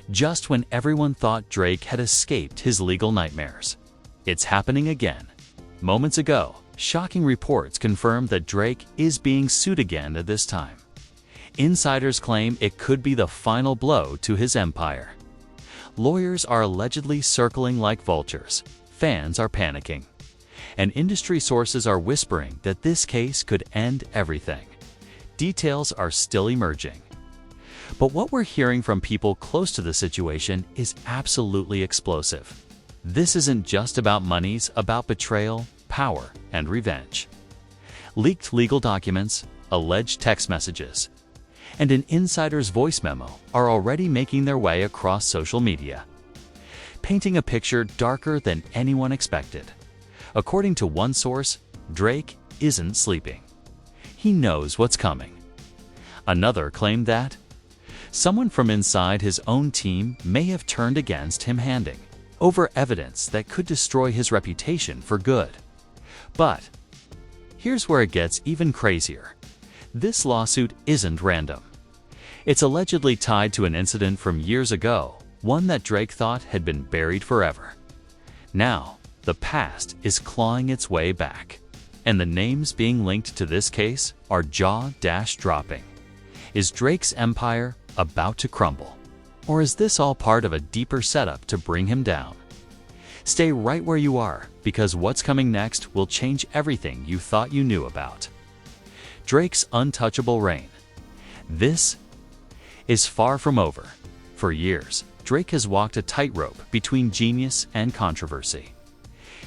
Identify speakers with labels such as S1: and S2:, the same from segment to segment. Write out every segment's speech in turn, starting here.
S1: just when everyone thought Drake had escaped his legal nightmares. It's happening again. Moments ago, shocking reports confirmed that Drake is being sued again at this time. Insiders claim it could be the final blow to his empire. Lawyers are allegedly circling like vultures. Fans are panicking. And industry sources are whispering that this case could end everything. Details are still emerging. But what we're hearing from people close to the situation is absolutely explosive. This isn't just about money, it's about betrayal, power, and revenge. Leaked legal documents, alleged text messages, and an insider's voice memo are already making their way across social media, painting a picture darker than anyone expected. According to one source, Drake isn't sleeping. He knows what's coming. Another claimed that someone from inside his own team may have turned against him, handing over evidence that could destroy his reputation for good. But here's where it gets even crazier. This lawsuit isn't random. It's allegedly tied to an incident from years ago, one that Drake thought had been buried forever. Now, the past is clawing its way back, and the names being linked to this case are jaw-dropping. Is Drake's empire about to crumble? Or is this all part of a deeper setup to bring him down? Stay right where you are, because what's coming next will change everything you thought you knew about. Drake's untouchable reign. This is far from over. For years, Drake has walked a tightrope between genius and controversy.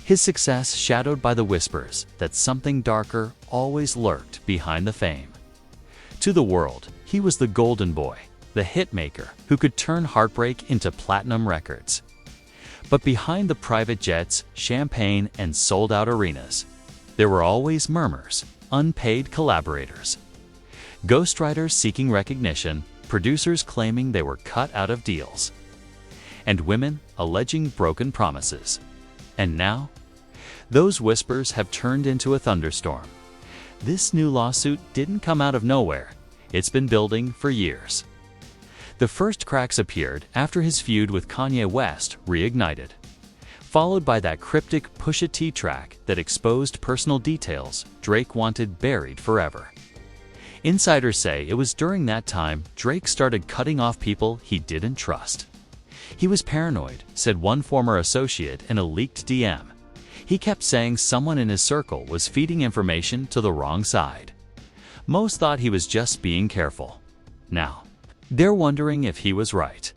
S1: His success shadowed by the whispers that something darker always lurked behind the fame. To the world, he was the golden boy, the hitmaker who could turn heartbreak into platinum records. But behind the private jets, champagne, and sold-out arenas, there were always murmurs, unpaid collaborators, ghostwriters seeking recognition, producers claiming they were cut out of deals, and women alleging broken promises. And now, those whispers have turned into a thunderstorm. This new lawsuit didn't come out of nowhere. It's been building for years. The first cracks appeared after his feud with Kanye West reignited, followed by that cryptic Pusha T track that exposed personal details Drake wanted buried forever. Insiders say it was during that time Drake started cutting off people he didn't trust. He was paranoid, said one former associate in a leaked DM. He kept saying someone in his circle was feeding information to the wrong side. Most thought he was just being careful. Now, they're wondering if he was right.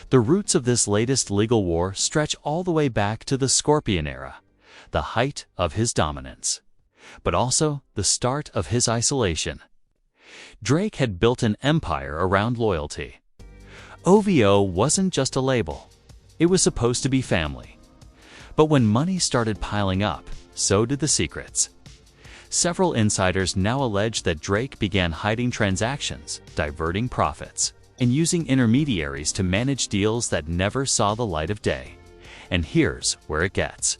S1: The roots of this latest legal war stretch all the way back to the Scorpion era, the height of his dominance, but also the start of his isolation. Drake had built an empire around loyalty. OVO wasn't just a label. It was supposed to be family. But when money started piling up, so did the secrets. Several insiders now allege that Drake began hiding transactions, diverting profits, and using intermediaries to manage deals that never saw the light of day. And here's where it gets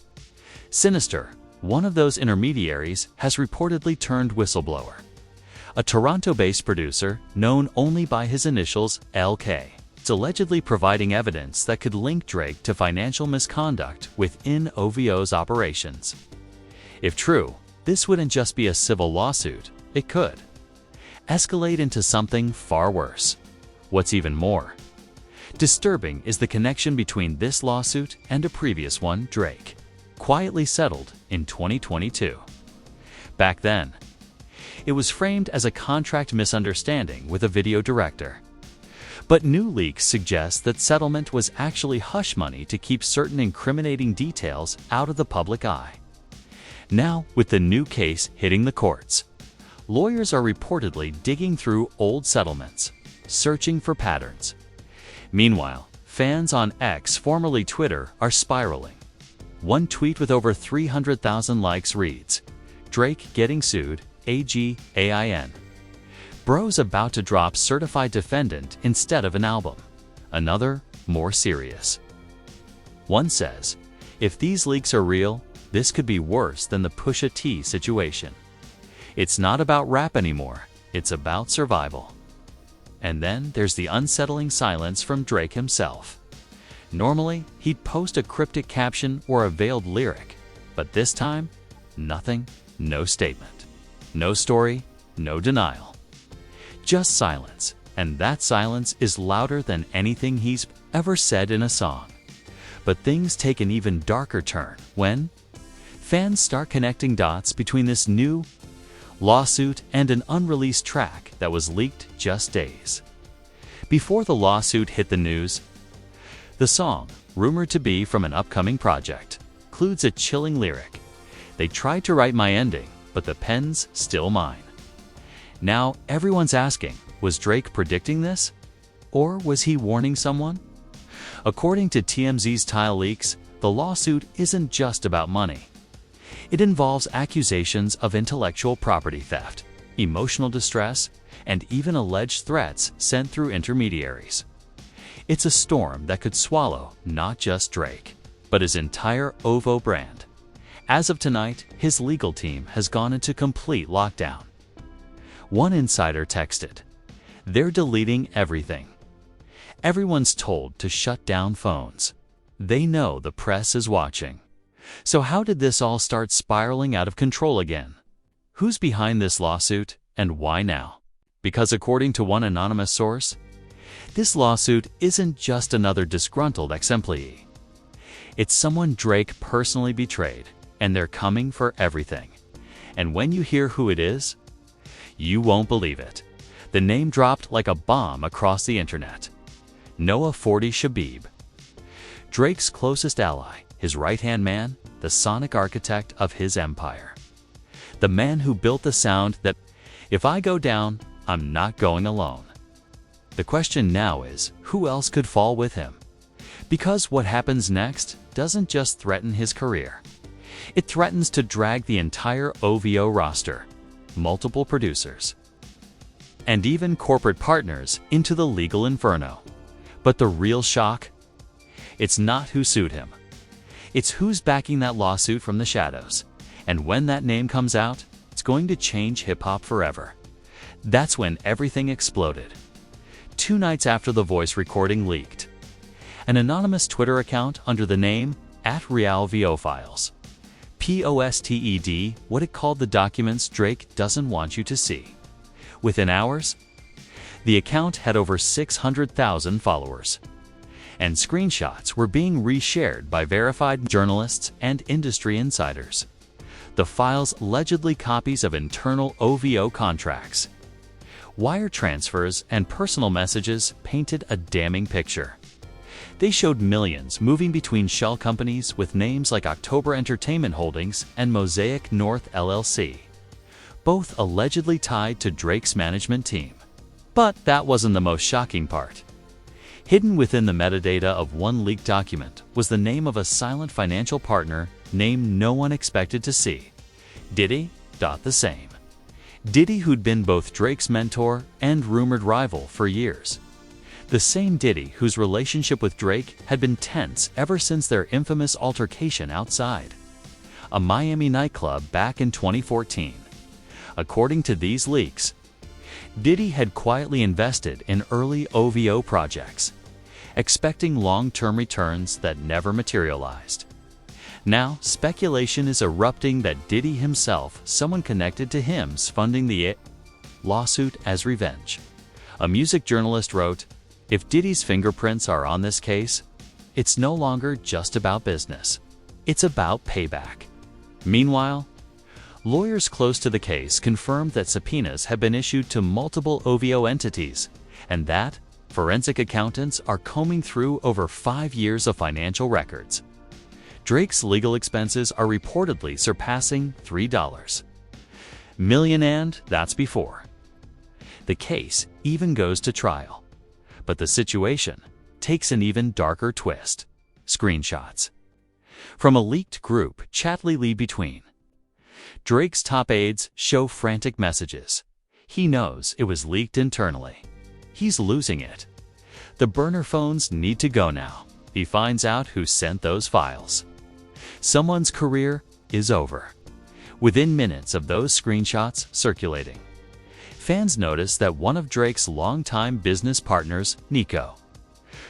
S1: sinister. One of those intermediaries has reportedly turned whistleblower. A Toronto-based producer known only by his initials LK. It's allegedly providing evidence that could link Drake to financial misconduct within OVO's operations. If true, this wouldn't just be a civil lawsuit, it could escalate into something far worse. What's even more disturbing is the connection between this lawsuit and a previous one Drake quietly settled in 2022. Back then, it was framed as a contract misunderstanding with a video director. But new leaks suggest that settlement was actually hush money to keep certain incriminating details out of the public eye. Now, with the new case hitting the courts, lawyers are reportedly digging through old settlements, searching for patterns. Meanwhile, fans on X, formerly Twitter, are spiraling. One tweet with over 300,000 likes reads, "Drake getting sued, AGAIN. Bro's about to drop Certified Defendant instead of an album." Another, more serious. One says, if these leaks are real, this could be worse than the Pusha T situation. It's not about rap anymore, it's about survival. And then there's the unsettling silence from Drake himself. Normally, he'd post a cryptic caption or a veiled lyric, but this time, nothing, no statement, no story, no denial. Just silence, and that silence is louder than anything he's ever said in a song. But things take an even darker turn when fans start connecting dots between this new lawsuit and an unreleased track that was leaked just days before the lawsuit hit the news. The song, rumored to be from an upcoming project, includes a chilling lyric. "They tried to write my ending, but the pen's still mine." Now, everyone's asking, was Drake predicting this? Or was he warning someone? According to TMZ's Tile Leaks, the lawsuit isn't just about money. It involves accusations of intellectual property theft, emotional distress, and even alleged threats sent through intermediaries. It's a storm that could swallow not just Drake, but his entire OVO brand. As of tonight, his legal team has gone into complete lockdown. One insider texted, "They're deleting everything. Everyone's told to shut down phones. They know the press is watching." So how did this all start spiraling out of control again? Who's behind this lawsuit and why now? Because according to one anonymous source, this lawsuit isn't just another disgruntled ex-employee. It's someone Drake personally betrayed, and they're coming for everything. And when you hear who it is, you won't believe it. The name dropped like a bomb across the internet. Noah "40 Shabib. Drake's closest ally, his right-hand man, the sonic architect of his empire. The man who built the sound that, if I go down, I'm not going alone. The question now is, who else could fall with him? Because what happens next doesn't just threaten his career. It threatens to drag the entire OVO roster, multiple producers, and even corporate partners into the legal inferno. But the real shock? It's not who sued him. It's who's backing that lawsuit from the shadows. And when that name comes out, it's going to change hip-hop forever. That's when everything exploded. 2 nights after the voice recording leaked, an anonymous Twitter account under the name @RealVOFiles posted what it called the documents Drake doesn't want you to see. Within hours, the account had over 600,000 followers, and screenshots were being reshared by verified journalists and industry insiders. The files allegedly copies of internal OVO contracts, wire transfers, and personal messages painted a damning picture. They showed millions moving between shell companies with names like October Entertainment Holdings and Mosaic North LLC, both allegedly tied to Drake's management team. But that wasn't the most shocking part. Hidden within the metadata of one leaked document was the name of a silent financial partner named no one expected to see, Diddy. The same Diddy who'd been both Drake's mentor and rumored rival for years. The same Diddy whose relationship with Drake had been tense ever since their infamous altercation outside a Miami nightclub back in 2014. According to these leaks, Diddy had quietly invested in early OVO projects, expecting long-term returns that never materialized. Now, speculation is erupting that Diddy himself, someone connected to him, is funding the lawsuit as revenge. A music journalist wrote, "If Diddy's fingerprints are on this case, it's no longer just about business. It's about payback." Meanwhile, lawyers close to the case confirmed that subpoenas have been issued to multiple OVO entities, and that forensic accountants are combing through over 5 years of financial records. Drake's legal expenses are reportedly surpassing $3 million, and that's before the case even goes to trial. But the situation takes an even darker twist. Screenshots from a leaked group chat lead between Drake's top aides show frantic messages. He knows it was leaked internally. He's losing it. The burner phones need to go now. He finds out who sent those files. Someone's career is over. Within minutes of those screenshots circulating, fans noticed that one of Drake's longtime business partners, Nico,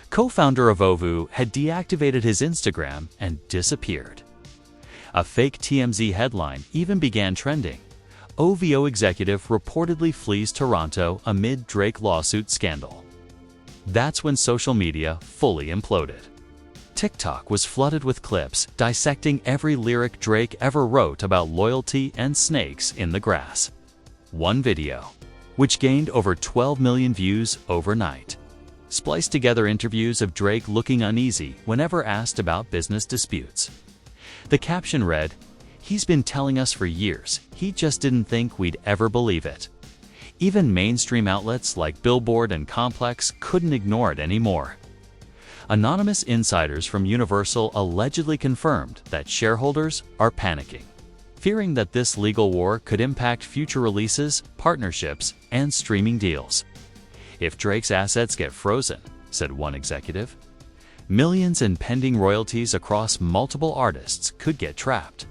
S1: co-founder of OVO, had deactivated his Instagram and disappeared. A fake TMZ headline even began trending. OVO executive reportedly flees Toronto amid Drake lawsuit scandal. That's when social media fully imploded. TikTok was flooded with clips dissecting every lyric Drake ever wrote about loyalty and snakes in the grass. One video, which gained over 12 million views overnight, spliced together interviews of Drake looking uneasy whenever asked about business disputes. The caption read, "He's been telling us for years, he just didn't think we'd ever believe it." Even mainstream outlets like Billboard and Complex couldn't ignore it anymore. Anonymous insiders from Universal allegedly confirmed that shareholders are panicking, fearing that this legal war could impact future releases, partnerships, and streaming deals. "If Drake's assets get frozen," said one executive, "millions in pending royalties across multiple artists could get trapped."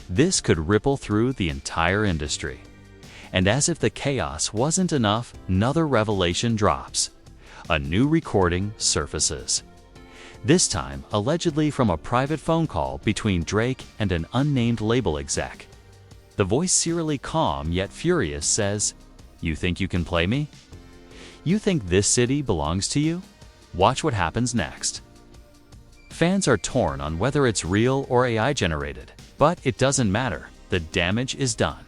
S1: This could ripple through the entire industry. And as if the chaos wasn't enough, another revelation drops. A new recording surfaces. This time, allegedly from a private phone call between Drake and an unnamed label exec. The voice, eerily calm yet furious, says, "You think you can play me? You think this city belongs to you? Watch what happens next." Fans are torn on whether it's real or AI generated, but it doesn't matter. The damage is done.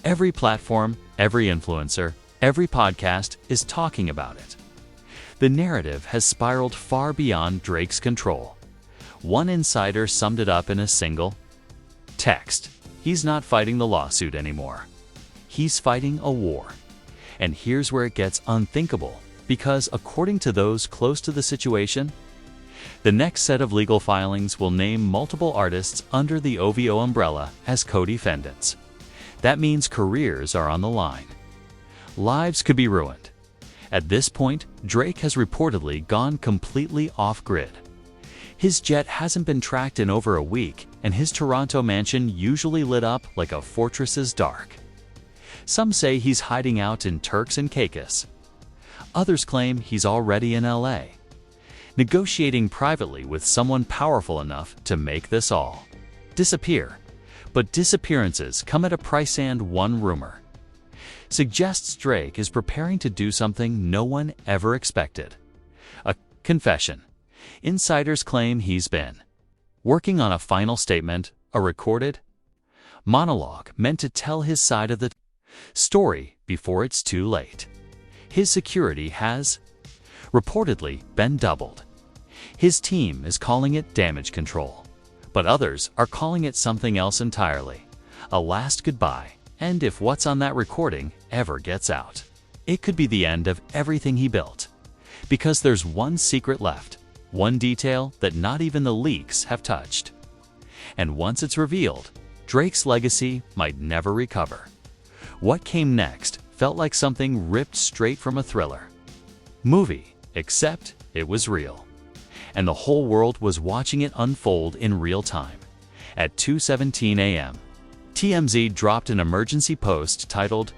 S1: Every platform, every influencer, every podcast is talking about it. The narrative has spiraled far beyond Drake's control. One insider summed it up in a single text: "He's not fighting the lawsuit anymore. He's fighting a war." And here's where it gets unthinkable, because according to those close to the situation, the next set of legal filings will name multiple artists under the OVO umbrella as co-defendants. That means careers are on the line. Lives could be ruined. At this point, Drake has reportedly gone completely off-grid. His jet hasn't been tracked in over a week, and his Toronto mansion usually lit up like a fortress's dark. Some say he's hiding out in Turks and Caicos. Others claim he's already in LA, negotiating privately with someone powerful enough to make this all disappear. But disappearances come at a price, and one rumor suggests Drake is preparing to do something no one ever expected. A confession. Insiders claim he's been working on a final statement, a recorded monologue meant to tell his side of the story before it's too late. His security has reportedly been doubled. His team is calling it damage control, but others are calling it something else entirely, a last goodbye. And if what's on that recording ever gets out, it could be the end of everything he built. Because there's one secret left, one detail that not even the leaks have touched. And once it's revealed, Drake's legacy might never recover. What came next felt like something ripped straight from a thriller movie, except it was real. And the whole world was watching it unfold in real time. At 2:17 a.m., TMZ dropped an emergency post titled,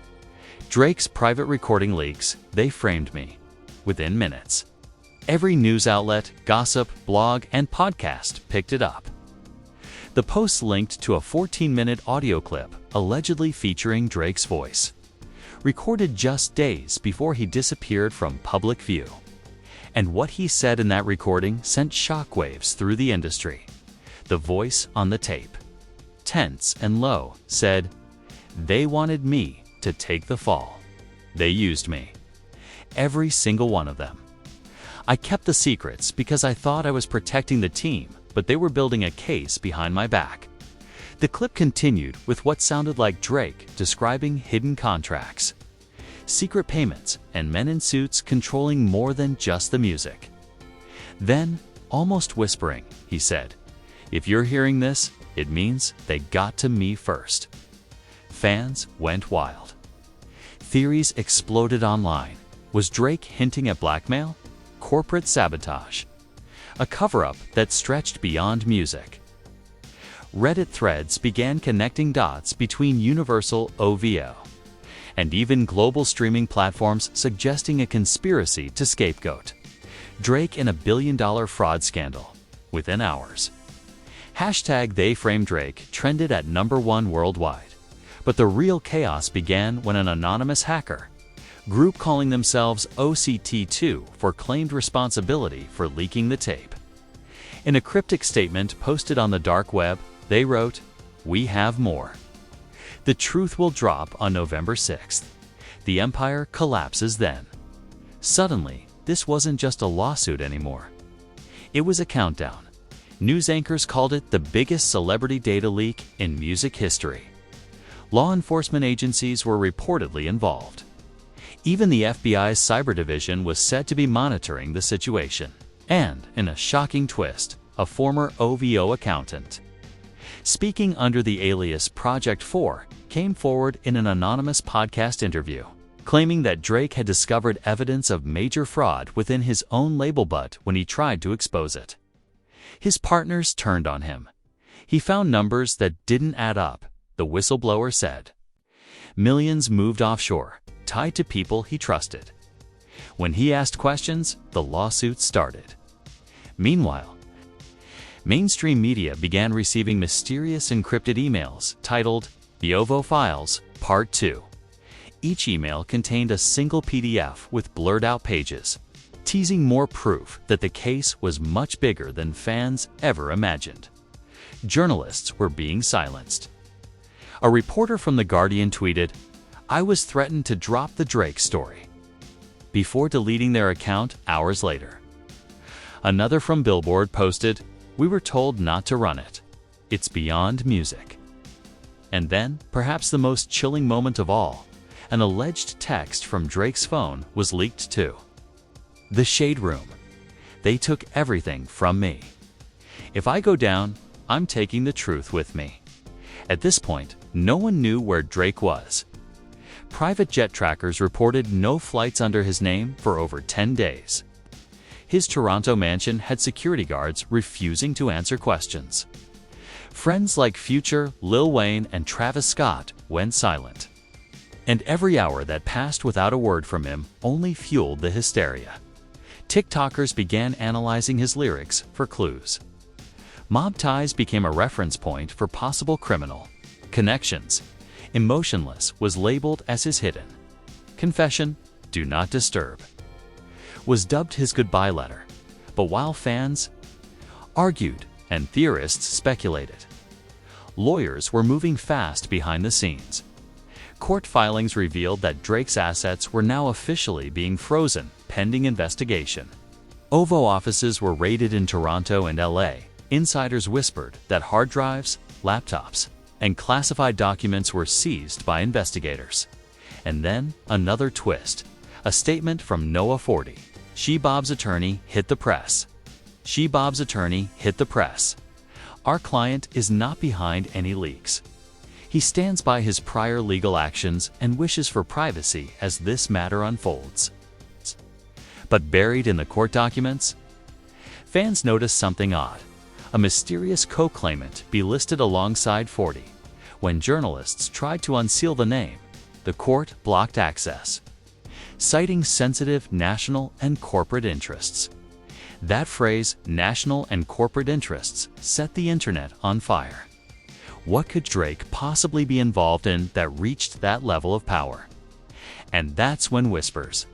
S1: "Drake's private recording leaks, they framed me," within minutes. Every news outlet, gossip, blog, and podcast picked it up. The post linked to a 14-minute audio clip allegedly featuring Drake's voice, recorded just days before he disappeared from public view. And what he said in that recording sent shockwaves through the industry. The voice on the tape, tense and low, said, "They wanted me to take the fall. They used me. Every single one of them. I kept the secrets because I thought I was protecting the team, but they were building a case behind my back." The clip continued with what sounded like Drake describing hidden contracts, secret payments, and men in suits controlling more than just the music. Then, almost whispering, he said, "If you're hearing this, it means they got to me first." Fans went wild. Theories exploded online. Was Drake hinting at blackmail? Corporate sabotage? A cover-up that stretched beyond music? Reddit threads began connecting dots between Universal OVO and even global streaming platforms suggesting a conspiracy to scapegoat Drake in a billion-dollar fraud scandal within hours. Hashtag #TheyFrameDrake trended at #1 worldwide, but the real chaos began when an anonymous hacker group calling themselves OCT2 claimed responsibility for leaking the tape. In a cryptic statement posted on the dark web, they wrote, "We have more. The truth will drop on November 6th. The empire collapses then." Suddenly, this wasn't just a lawsuit anymore. It was a countdown. News anchors called it the biggest celebrity data leak in music history. Law enforcement agencies were reportedly involved. Even the FBI's cyber division was said to be monitoring the situation. And, in a shocking twist, a former OVO accountant, speaking under the alias Project 4, came forward in an anonymous podcast interview, claiming that Drake had discovered evidence of major fraud within his own label but when he tried to expose it, his partners turned on him. He found numbers that didn't add up, the whistleblower said. Millions moved offshore, tied to people he trusted. When he asked questions, the lawsuit started. Meanwhile, mainstream media began receiving mysterious encrypted emails titled The OVO Files, Part 2. Each email contained a single PDF with blurred-out pages, teasing more proof that the case was much bigger than fans ever imagined. Journalists were being silenced. A reporter from The Guardian tweeted, "I was threatened to drop the Drake story," before deleting their account hours later. Another from Billboard posted, "We were told not to run it. It's beyond music." And then, perhaps the most chilling moment of all, an alleged text from Drake's phone was leaked too. The Shade Room. They took everything from me. If I go down, I'm taking the truth with me. At this point, no one knew where Drake was. Private jet trackers reported no flights under his name for over 10 days. His Toronto mansion had security guards refusing to answer questions. Friends like Future, Lil Wayne, and Travis Scott went silent. And every hour that passed without a word from him only fueled the hysteria. TikTokers began analyzing his lyrics for clues. Mob ties became a reference point for possible criminal connections. Emotionless was labeled as his hidden confession, "Do not disturb," was dubbed his goodbye letter. But while fans argued and theorists speculated, lawyers were moving fast behind the scenes. Court filings revealed that Drake's assets were now officially being frozen pending investigation. OVO offices were raided in Toronto and LA. Insiders whispered that hard drives, laptops, and classified documents were seized by investigators. And then another twist. A statement from Noah Forti. Shebob's attorney hit the press. Shebob's attorney hit the press. Our client is not behind any leaks. He stands by his prior legal actions and wishes for privacy as this matter unfolds. But buried in the court documents, fans noticed something odd. A mysterious co-claimant be listed alongside Forti. When journalists tried to unseal the name, the court blocked access, citing sensitive national and corporate interests. That phrase, national and corporate interests, set the internet on fire. What could Drake possibly be involved in that reached that level of power? And that's when whispers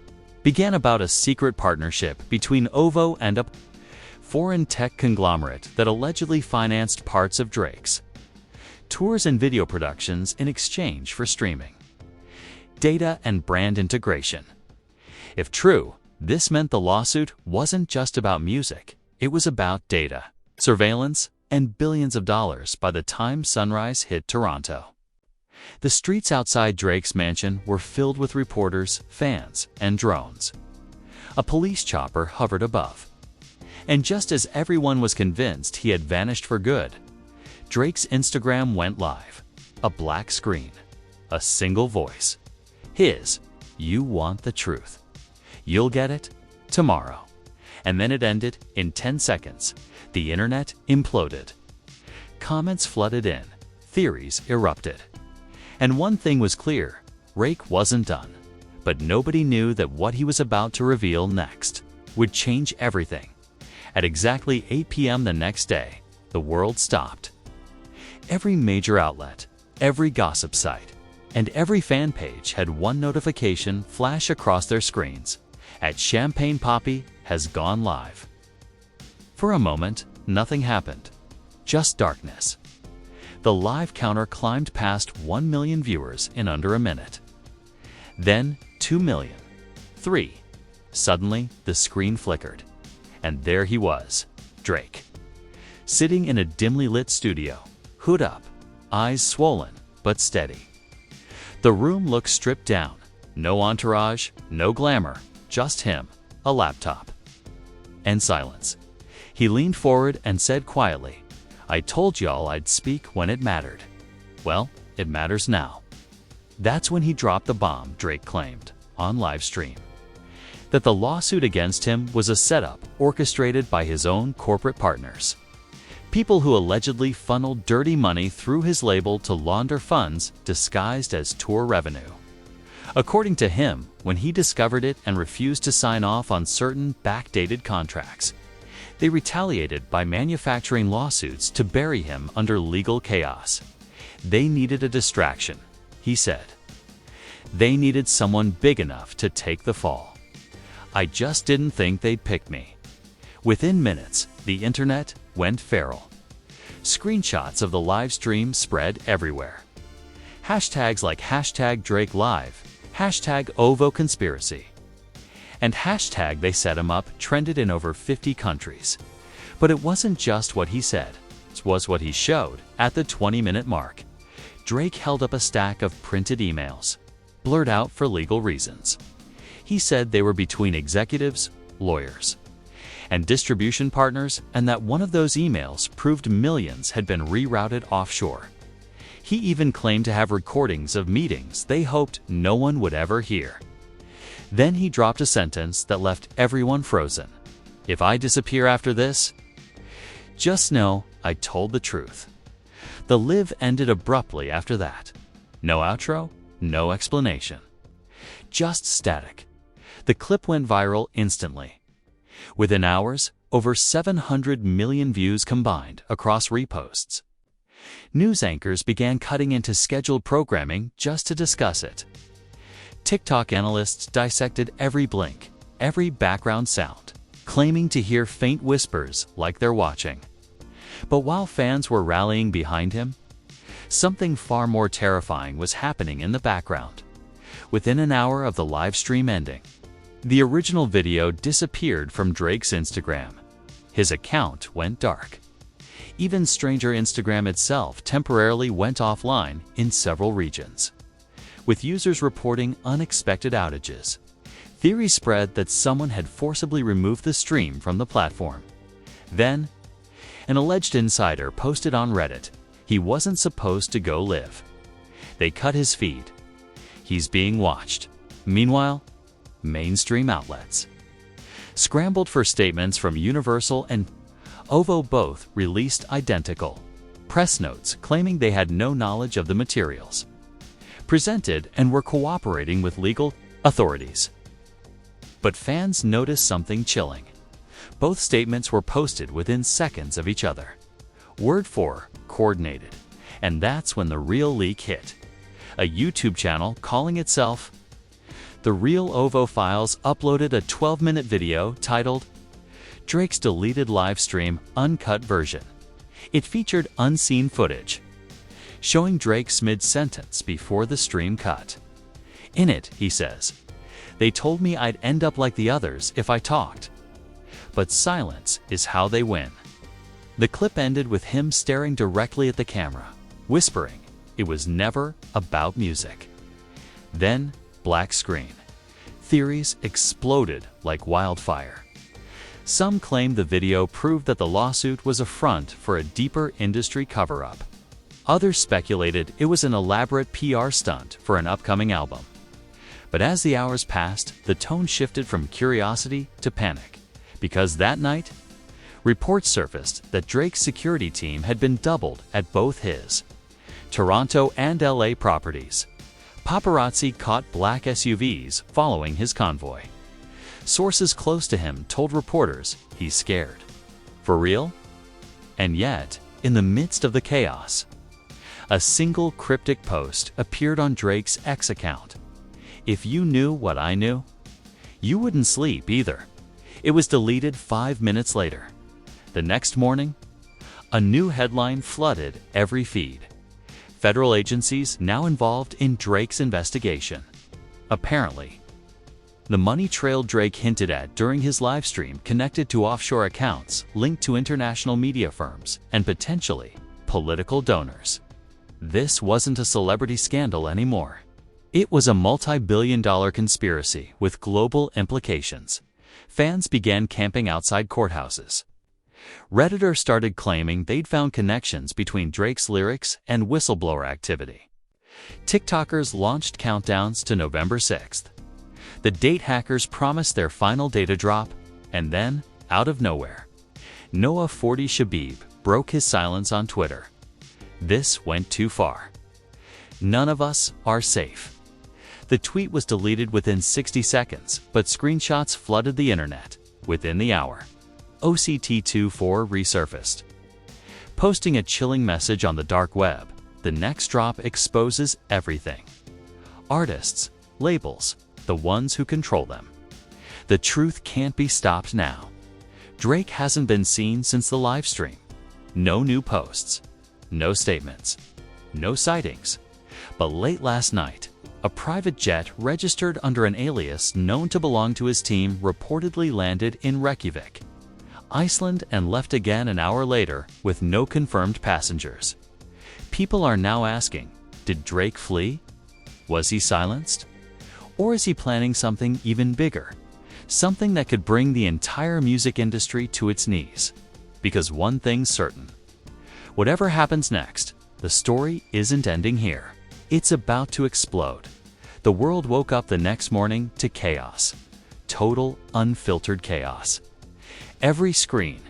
S1: began about a secret partnership between OVO and a foreign tech conglomerate that allegedly financed parts of Drake's tours and video productions in exchange for streaming, data, and brand integration. If true, this meant the lawsuit wasn't just about music, it was about data, surveillance, and billions of dollars by the time sunrise hit Toronto. The streets outside Drake's mansion were filled with reporters, fans, and drones. A police chopper hovered above. And just as everyone was convinced he had vanished for good, Drake's Instagram went live. A black screen. A single voice. His, "You want the truth. You'll get it tomorrow." And then it ended in 10 seconds. The internet imploded. Comments flooded in. Theories erupted. And one thing was clear. Drake wasn't done, but nobody knew that what he was about to reveal next would change everything. At exactly 8 p.m. the next day, the world stopped. Every major outlet, every gossip site, and every fan page had one notification flash across their screens: at Champagne Papi has gone live. For a moment, nothing happened, just darkness. The live counter climbed past 1 million viewers in under a minute. Then 2 million, 3. Suddenly, the screen flickered, and there he was, Drake, sitting in a dimly lit studio, hood up, eyes swollen but steady. The room looked stripped down, no entourage, no glamour, just him, a laptop, and silence. He leaned forward and said quietly, "I told y'all I'd speak when it mattered. Well, it matters now." That's when he dropped the bomb, Drake claimed, on live stream, that the lawsuit against him was a setup orchestrated by his own corporate partners. People who allegedly funneled dirty money through his label to launder funds disguised as tour revenue. According to him, when he discovered it and refused to sign off on certain backdated contracts, they retaliated by manufacturing lawsuits to bury him under legal chaos. They needed a distraction, he said. They needed someone big enough to take the fall. I just didn't think they'd pick me. Within minutes, the internet went feral. Screenshots of the live stream spread everywhere. Hashtags like #DrakeLive, #OvoConspiracy, and #They Set Him Up trended in over 50 countries. But it wasn't just what he said, it was what he showed. At the 20-minute mark, Drake held up a stack of printed emails, blurred out for legal reasons. He said they were between executives, lawyers, and distribution partners, and that one of those emails proved millions had been rerouted offshore. He even claimed to have recordings of meetings they hoped no one would ever hear. Then he dropped a sentence that left everyone frozen. "If I disappear after this, just know I told the truth." The live ended abruptly after that. No outro, no explanation. Just static. The clip went viral instantly. Within hours, over 700 million views combined across reposts. News anchors began cutting into scheduled programming just to discuss it. TikTok analysts dissected every blink, every background sound, claiming to hear faint whispers like they're watching. But while fans were rallying behind him, something far more terrifying was happening in the background. Within an hour of the live stream ending, the original video disappeared from Drake's Instagram. His account went dark. Even stranger, Instagram itself temporarily went offline in several regions, with users reporting unexpected outages. Theories spread that someone had forcibly removed the stream from the platform. Then, an alleged insider posted on Reddit he wasn't supposed to go live. They cut his feed. He's being watched. Meanwhile, mainstream outlets scrambled for statements from Universal and Ovo. Both released identical press notes claiming they had no knowledge of the materials presented and were cooperating with legal authorities. But fans noticed something chilling. Both statements were posted within seconds of each other, word for coordinated, and that's when the real leak hit. A YouTube channel calling itself The Real Ovo Files uploaded a 12-minute video titled Drake's Deleted Livestream Uncut Version. It featured unseen footage showing Drake's mid-sentence before the stream cut. In it, he says, "They told me I'd end up like the others if I talked. But silence is how they win." The clip ended with him staring directly at the camera, whispering it was never about music. Then, black screen. Theories exploded like wildfire. Some claimed the video proved that the lawsuit was a front for a deeper industry cover-up. Others speculated it was an elaborate PR stunt for an upcoming album. But as the hours passed, the tone shifted from curiosity to panic, because that night, reports surfaced that Drake's security team had been doubled at both his Toronto and LA properties. Paparazzi caught black SUVs following his convoy. Sources close to him told reporters he's scared. For real? And yet, in the midst of the chaos, a single cryptic post appeared on Drake's X account. "If you knew what I knew, you wouldn't sleep either." It was deleted 5 minutes later. The next morning, a new headline flooded every feed. Federal agencies now involved in Drake's investigation. Apparently, the money trail Drake hinted at during his livestream connected to offshore accounts linked to international media firms and potentially political donors. This wasn't a celebrity scandal anymore. It was a multi-billion-dollar conspiracy with global implications. Fans began camping outside courthouses. Redditors started claiming they'd found connections between Drake's lyrics and whistleblower activity. TikTokers launched countdowns to November 6th. The date hackers promised their final data drop, and then, out of nowhere, Noah 40 Shabib broke his silence on Twitter. This went too far. "None of us are safe." The tweet was deleted within 60 seconds, but screenshots flooded the internet. Within the hour, OCT24 resurfaced. Posting a chilling message on the dark web, the next drop exposes everything. Artists, labels, the ones who control them. The truth can't be stopped now. Drake hasn't been seen since the live stream. No new posts, no statements, no sightings. But late last night, a private jet registered under an alias known to belong to his team reportedly landed in Reykjavik, Iceland, and left again an hour later with no confirmed passengers. People are now asking, did Drake flee? Was he silenced? Or is he planning something even bigger? Something that could bring the entire music industry to its knees? Because one thing's certain. Whatever happens next, the story isn't ending here. It's about to explode. The world woke up the next morning to chaos. Total, unfiltered chaos. Every screen,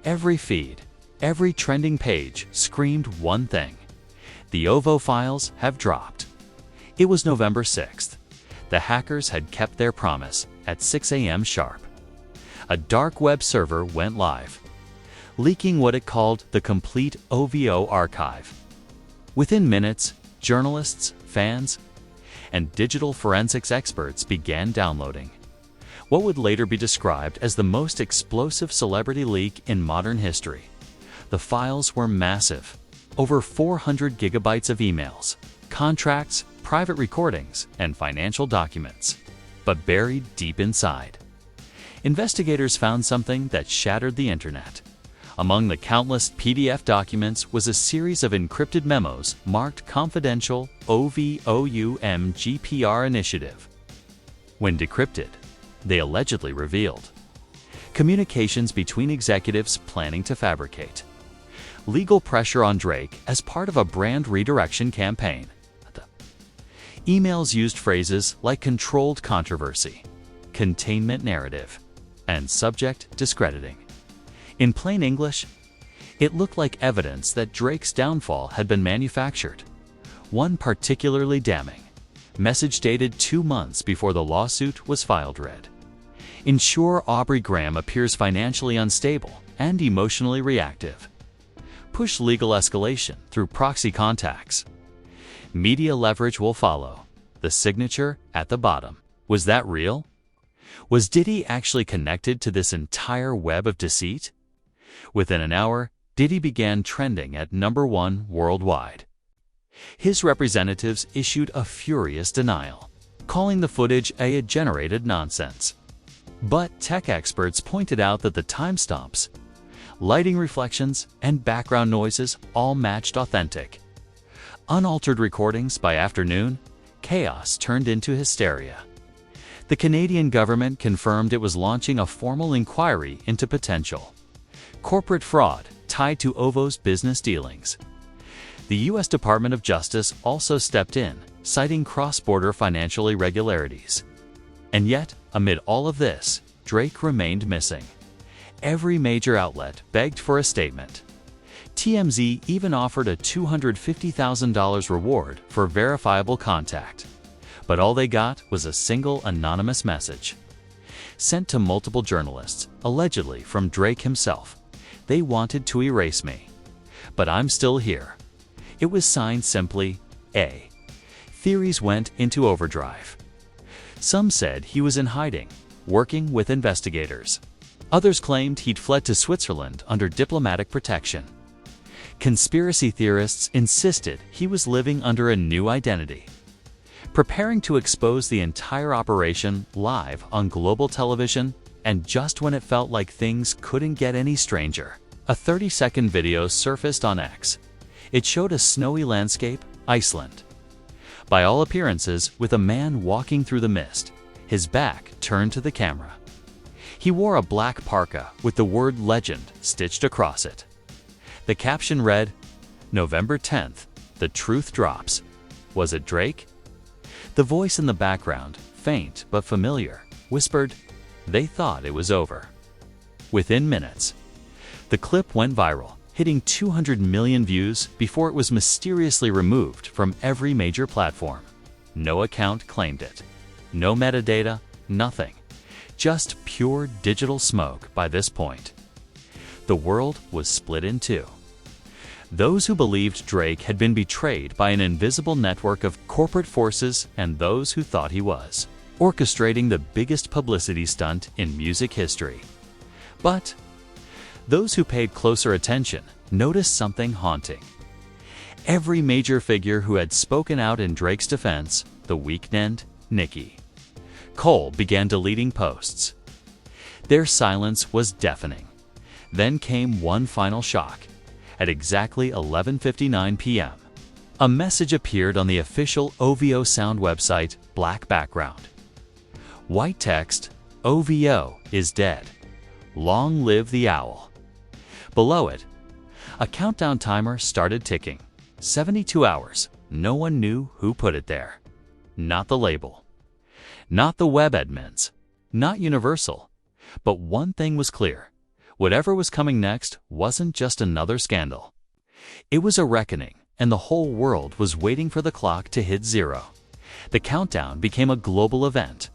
S1: every feed, every trending page screamed one thing. The OVO files have dropped. It was November 6th. The hackers had kept their promise at 6 a.m. sharp. A dark web server went live, leaking what it called the complete OVO archive. Within minutes, journalists, fans, and digital forensics experts began downloading what would later be described as the most explosive celebrity leak in modern history. The files were massive, over 400 gigabytes of emails, contracts, private recordings, and financial documents. But buried deep inside, investigators found something that shattered the internet. Among the countless PDF documents was a series of encrypted memos marked Confidential OVOUM GPR Initiative. When decrypted, they allegedly revealed communications between executives planning to fabricate legal pressure on Drake as part of a brand redirection campaign. The emails used phrases like controlled controversy, containment narrative, and subject discrediting. In plain English, it looked like evidence that Drake's downfall had been manufactured. One particularly damning message dated 2 months before the lawsuit was filed read, "Ensure Aubrey Graham appears financially unstable and emotionally reactive. Push legal escalation through proxy contacts. Media leverage will follow." The signature at the bottom. Was that real? Was Diddy actually connected to this entire web of deceit? Within an hour, Diddy began trending at #1 worldwide. His representatives issued a furious denial, calling the footage AI-generated nonsense. But tech experts pointed out that the timestamps, lighting reflections, and background noises all matched authentic. Unaltered recordings. By afternoon, chaos turned into hysteria. The Canadian government confirmed it was launching a formal inquiry into potential corporate fraud tied to OVO's business dealings. The U.S. Department of Justice also stepped in, citing cross-border financial irregularities. And yet, amid all of this, Drake remained missing. Every major outlet begged for a statement. TMZ even offered a $250,000 reward for verifiable contact. But all they got was a single anonymous message, sent to multiple journalists, allegedly from Drake himself. They wanted to erase me, but I'm still here. It was signed simply A. Theories went into overdrive. Some said he was in hiding, working with investigators. Others claimed he'd fled to Switzerland under diplomatic protection. Conspiracy theorists insisted he was living under a new identity, preparing to expose the entire operation live on global television. And just when it felt like things couldn't get any stranger, a 30-second video surfaced on X. It showed a snowy landscape, Iceland, by all appearances with a man walking through the mist, his back turned to the camera. He wore a black parka with the word legend stitched across it. The caption read, "November 10th, the truth drops. Was it Drake?" The voice in the background, faint but familiar, whispered, "They thought it was over." Within minutes, the clip went viral, hitting 200 million views before it was mysteriously removed from every major platform. No account claimed it. No metadata, nothing. Just pure digital smoke by this point. The world was split in two. Those who believed Drake had been betrayed by an invisible network of corporate forces and those who thought he was orchestrating the biggest publicity stunt in music history. But those who paid closer attention noticed something haunting. Every major figure who had spoken out in Drake's defense, The Weeknd, Nicki Cole, began deleting posts. Their silence was deafening. Then came one final shock. At exactly 11:59 p.m., a message appeared on the official OVO Sound website, black background. White text, "OVO is dead. Long live the owl." Below it, a countdown timer started ticking. 72 hours. No one knew who put it there. Not the label. Not the web admins. Not Universal. But one thing was clear. Whatever was coming next wasn't just another scandal. It was a reckoning, and the whole world was waiting for the clock to hit zero. The countdown became a global event.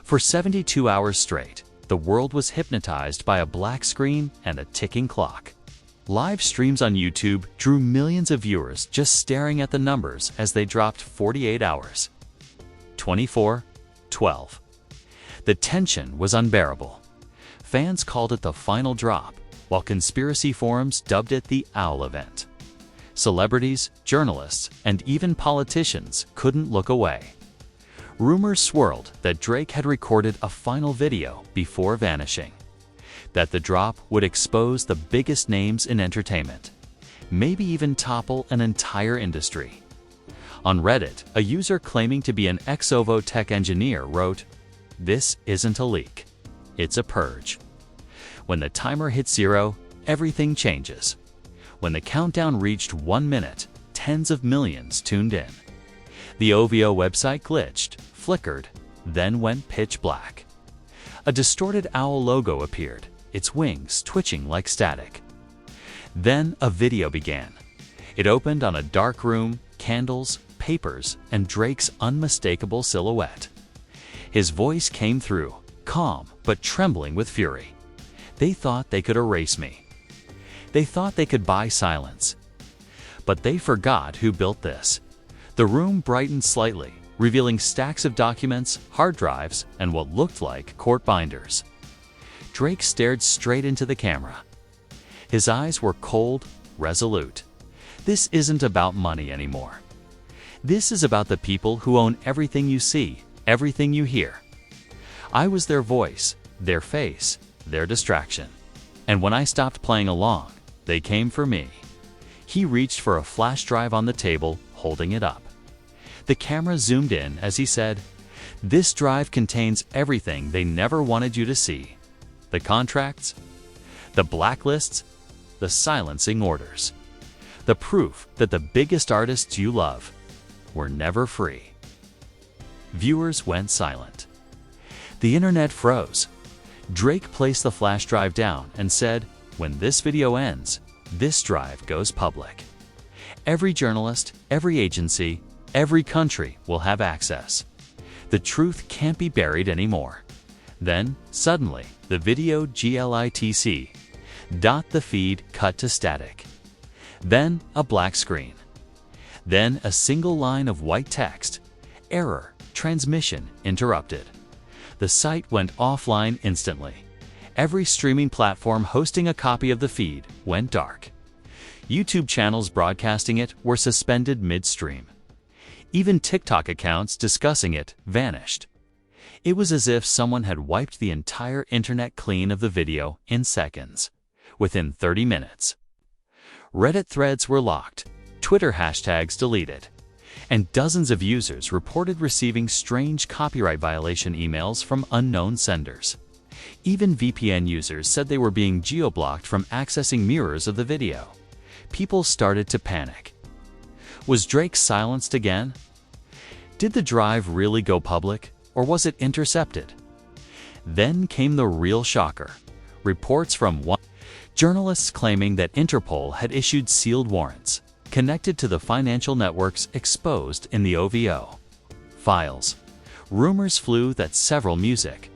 S1: For 72 hours straight, the world was hypnotized by a black screen and a ticking clock. Live streams on YouTube drew millions of viewers just staring at the numbers as they dropped 48 hours. 24, 12. The tension was unbearable. Fans called it the final drop, while conspiracy forums dubbed it the Owl Event. Celebrities, journalists, and even politicians couldn't look away. Rumors swirled that Drake had recorded a final video before vanishing, that the drop would expose the biggest names in entertainment, maybe even topple an entire industry. On Reddit, a user claiming to be an ex-OVO tech engineer wrote, "This isn't a leak. It's a purge." When the timer hit zero, everything changes. When the countdown reached 1 minute, tens of millions tuned in. The OVO website glitched, flickered, then went pitch black. A distorted owl logo appeared, its wings twitching like static. Then a video began. It opened on a dark room, candles, papers, and Drake's unmistakable silhouette. His voice came through, calm but trembling with fury. "They thought they could erase me. They thought they could buy silence. But they forgot who built this." The room brightened slightly, revealing stacks of documents, hard drives, and what looked like court binders. Drake stared straight into the camera. His eyes were cold, resolute. "This isn't about money anymore. This is about the people who own everything you see, everything you hear. I was their voice, their face, their distraction. And when I stopped playing along, they came for me." He reached for a flash drive on the table, holding it up. The camera zoomed in as he said, "This drive contains everything they never wanted you to see. The contracts, the blacklists, the silencing orders. The proof that the biggest artists you love were never free." Viewers went silent. The internet froze. Drake placed the flash drive down and said, "When this video ends, this drive goes public. Every journalist, every agency, Every country will have access. The truth can't be buried anymore. Then, suddenly, the video glitch. The feed cut to static. Then a black screen. Then a single line of white text. Error, transmission interrupted. The site went offline instantly. Every streaming platform hosting a copy of the feed went dark. YouTube channels broadcasting it were suspended midstream. Even TikTok accounts discussing it vanished. It was as if someone had wiped the entire internet clean of the video in seconds, within 30 minutes. Reddit threads were locked, Twitter hashtags deleted, and dozens of users reported receiving strange copyright violation emails from unknown senders. Even VPN users said they were being geo-blocked from accessing mirrors of the video. People started to panic. Was Drake silenced again? Did the drive really go public, or was it intercepted? Then came the real shocker. Reports from journalists claiming that Interpol had issued sealed warrants connected to the financial networks exposed in the OVO files. Rumors flew that several music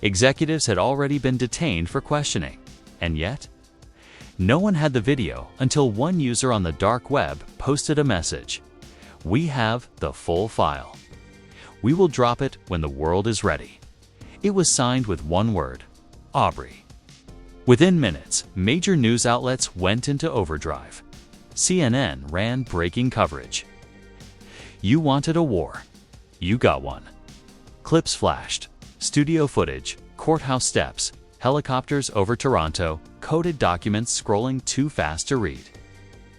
S1: executives had already been detained for questioning, and yet no one had the video until one user on the dark web posted a message. "We have the full file. We will drop it when the world is ready." It was signed with one word: Aubrey. Within minutes, major news outlets went into overdrive. CNN ran breaking coverage. You wanted a war. You got one. Clips flashed. Studio footage, courthouse steps, helicopters over Toronto, coded documents scrolling too fast to read.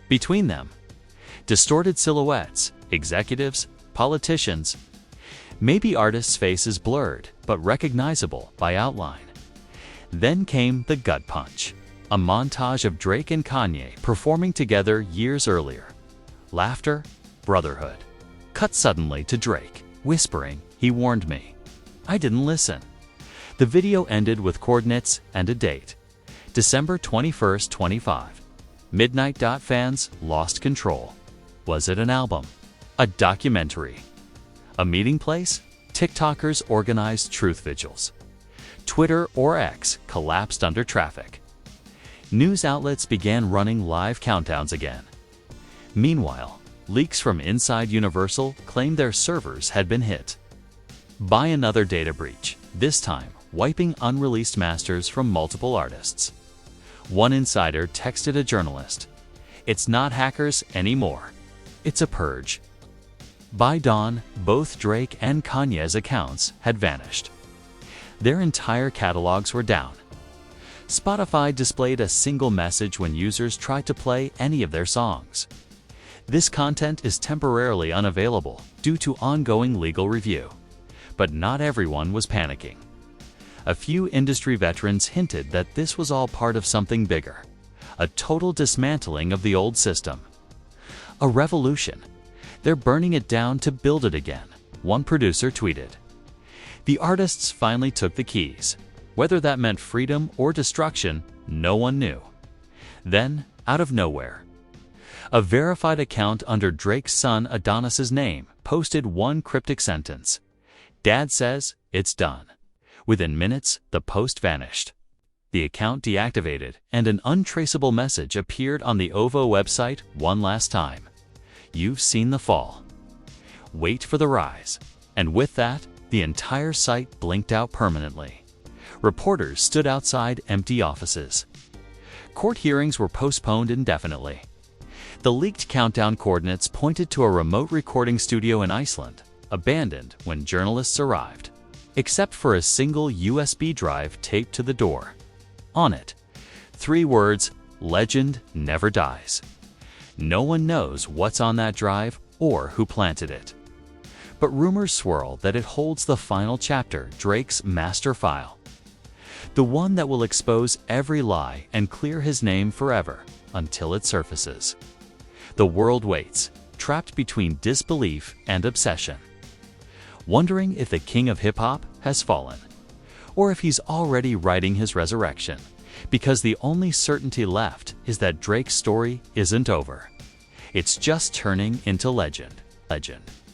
S1: Between them, distorted silhouettes, executives, politicians, maybe artists' faces blurred but recognizable by outline. Then came the gut punch, a montage of Drake and Kanye performing together years earlier. Laughter, brotherhood. Cut suddenly to Drake, whispering, "He warned me. I didn't listen." The video ended with coordinates and a date. December 21st, 25. Midnight. Fans lost control. Was it an album? A documentary? A meeting place? TikTokers organized truth vigils. Twitter or X collapsed under traffic. News outlets began running live countdowns again. Meanwhile, leaks from inside Universal claimed their servers had been hit by another data breach, this time wiping unreleased masters from multiple artists. One insider texted a journalist, "It's not hackers anymore. It's a purge." By dawn, both Drake and Kanye's accounts had vanished. Their entire catalogs were down. Spotify displayed a single message when users tried to play any of their songs. This content is temporarily unavailable due to ongoing legal review. But not everyone was panicking. A few industry veterans hinted that this was all part of something bigger, a total dismantling of the old system. A revolution. They're burning it down to build it again, one producer tweeted. The artists finally took the keys. Whether that meant freedom or destruction, no one knew. Then, out of nowhere, a verified account under Drake's son Adonis's name posted one cryptic sentence. "Dad says it's done." Within minutes, the post vanished. The account deactivated, and an untraceable message appeared on the OVO website one last time. "You've seen the fall. Wait for the rise." And with that, the entire site blinked out permanently. Reporters stood outside empty offices. Court hearings were postponed indefinitely. The leaked countdown coordinates pointed to a remote recording studio in Iceland, abandoned when journalists arrived, except for a single USB drive taped to the door. On it, 3 words, "Legend never dies." No one knows what's on that drive or who planted it. But rumors swirl that it holds the final chapter, Drake's master file. The one that will expose every lie and clear his name forever until it surfaces. The world waits, trapped between disbelief and obsession, wondering if the king of hip-hop has fallen, or if he's already writing his resurrection, because the only certainty left is that Drake's story isn't over. It's just turning into legend. legend.